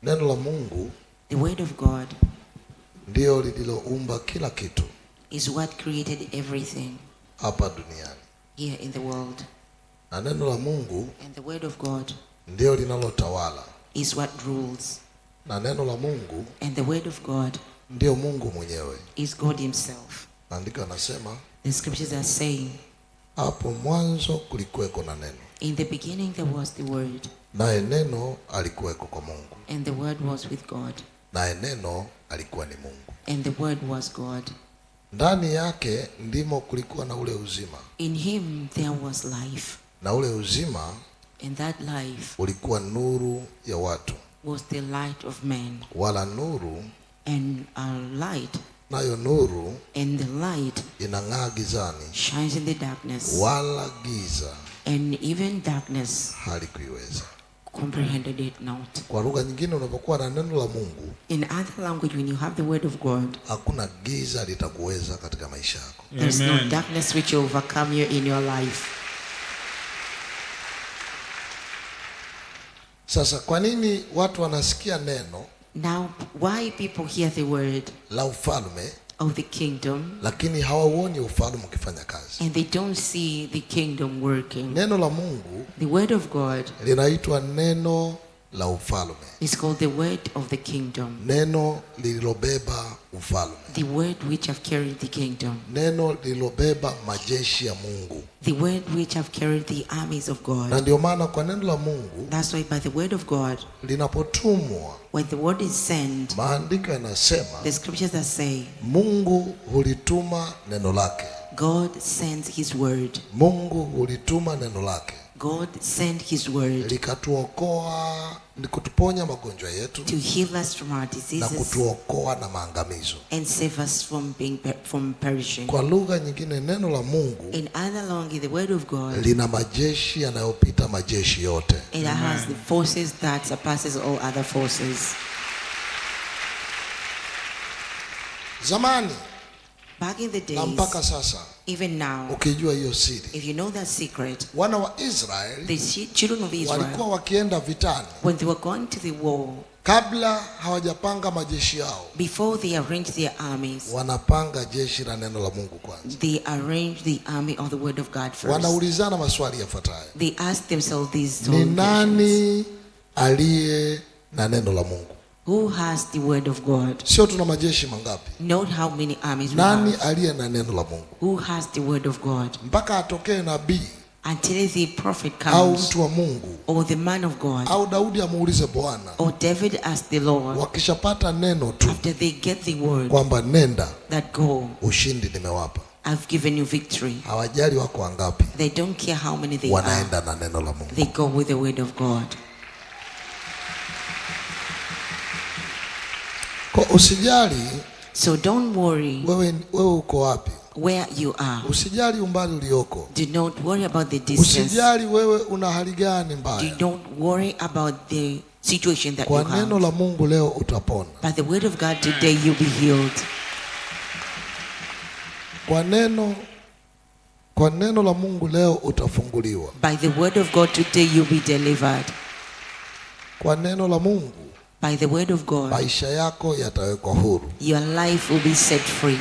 Neno la Mungu, the word of God, ndio lililoumba kila kitu is what created everything hapa duniani. here in the world. Na neno la Mungu, And the word of God, ndio linalotawala. is what rules. Na neno la Mungu, And the word of God, ndio Mungu mwenyewe. is God himself. Andika anasema, The scriptures are saying, hapo mwanzo kulikuweko na neno, in the beginning there was the word, naye neno alikuweko kwa Mungu, and the word was with God, naye neno alikuwa ni Mungu. and the word was God. Ndani yake ndimo kulikuwa na ule uzima, In him there was life, na ule uzima and that life ulikuwa nuru ya watu, was the light of men. wala nuru, And our light, nayo nuru and the light inang'aa gizani, shines in the darkness, wala giza and even darkness halikuiweza. comprehended it not. Kwa lugha nyingine, unapokuwa na neno la Mungu, In other language, when you have the word of God, hakuna giza litakuweza katika maisha yako. there's no darkness which will overcome you in your life. Sasa kwa nini watu wanasikia neno Now, why people hear the word la ufalme of the kingdom lakini hawauoni ufalme ukifanya kazi? and they don't see the kingdom working? Neno la Mungu The word of God linaitwa neno la ufalme, is called the word of the kingdom, neno lililobeba ufalme, the word which have carried the kingdom, neno lililobeba majeshi ya Mungu. the word which have carried the armies of Na God. ndio maana kwa neno la Mungu That's why by the word of God, linapotumwa, when the word is sent, maandiko yanasema the scriptures are saying, Mungu hulituma neno lake. God sends his word. Mungu hulituma neno lake God sent his word likatuokoa, ni kutuponya magonjwa yetu to heal us from our na diseases kutuokoa na maangamizo. and save us from perishing. Kwa lugha nyingine, neno la Mungu In other language, the word of God, lina majeshi yanayopita majeshi yote. it has the forces that surpasses all other forces. Zamani Back in the na days, mpaka sasa, even now, ukijua hiyo siri, if you know that secret, wana wa Israeli the children of Israel, walikuwa wakienda vitani, when they were going to the war, kabla hawajapanga majeshi yao, before they arranged their armies, wanapanga jeshi la neno la Mungu kwanza. they arranged the army of the word of God first. Wanaulizana maswali yafuatayo: They asked themselves these ni questions. nani aliye na neno la Mungu? Who has the word of God? Sio tuna majeshi mangapi? Note how many armies we Nani have. aliye na neno la Mungu? Who has the word of God? Mpaka atokee nabii Until the prophet au comes, mtu wa Mungu or the man of God, au Daudi amuulize Bwana. or David asked the Lord, Wakishapata neno tu after they get the word kwamba nenda, that go, ushindi nimewapa, I've given you victory. hawajali wako wangapi, They don't care how many they are. wanaenda na neno la Mungu. They go with the word of God. Kwa usijali So don't worry wewe uko wapi, where you are. usijali umbali ulioko, Do not worry about the distance. usijali wewe una hali gani Do mbaya. not worry about the situation that you Kwa neno have. la Mungu leo utapona. By the word of God today you'll be healed. Kwa neno la Mungu leo utafunguliwa. By the word of God today you'll be delivered. Kwa neno la Mungu By the word of God maisha yako yatawekwa huru. your life will be set free.